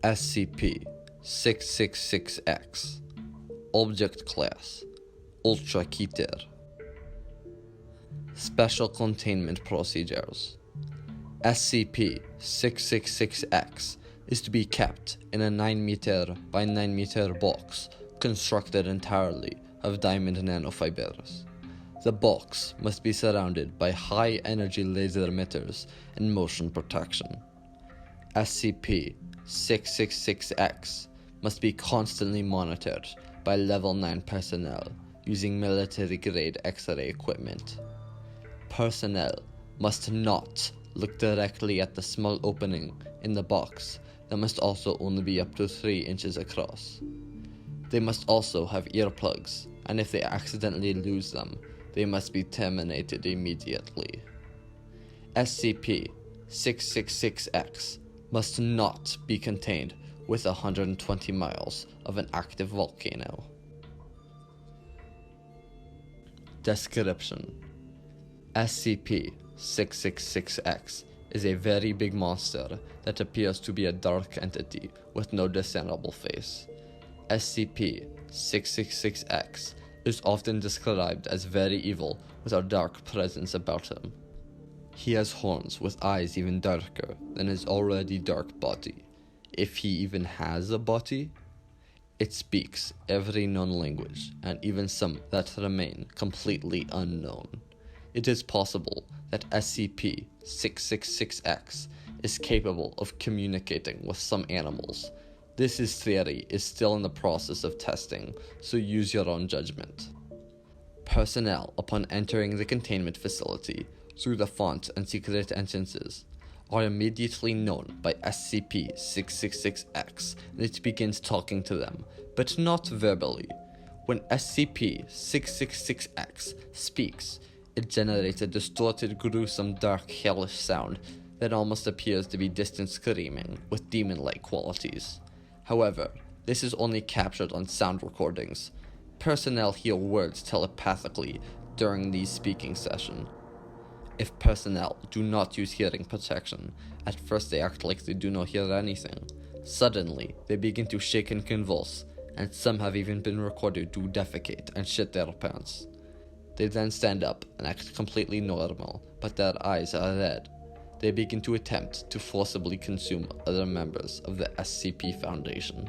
SCP-666-X Object Class Ultra Keter. Special Containment Procedures. SCP-666-X is to be kept in a 9-meter by 9-meter box constructed entirely of diamond nanofibers. The box must be surrounded by high-energy laser emitters and motion protection. SCP-666-X must be constantly monitored by Level 9 personnel using military-grade X-ray equipment. Personnel must not look directly at the small opening in the box that must also only be up to 3 inches across. They must also have earplugs, and if they accidentally lose them, they must be terminated immediately. SCP-666-X must not be contained with 120 miles of an active volcano. Description: SCP-666-X is a very big monster that appears to be a dark entity with no discernible face. SCP-666-X is often described as very evil with a dark presence about him. He has horns with eyes even darker than his already dark body, if he even has a body. It speaks every known language, and even some that remain completely unknown. It is possible that SCP-666-X is capable of communicating with some animals. This theory is still in the process of testing, so use your own judgment. Personnel, upon entering the containment facility through the font and secret entrances, are immediately known by SCP-666-X, and it begins talking to them, but not verbally. When SCP-666-X speaks, it generates a distorted, gruesome, dark, hellish sound that almost appears to be distant screaming with demon-like qualities. However, this is only captured on sound recordings. Personnel hear words telepathically during these speaking sessions. If personnel do not use hearing protection, at first they act like they do not hear anything. Suddenly, they begin to shake and convulse, and some have even been recorded to defecate and shit their pants. They then stand up and act completely normal, but their eyes are red. They begin to attempt to forcibly consume other members of the SCP Foundation.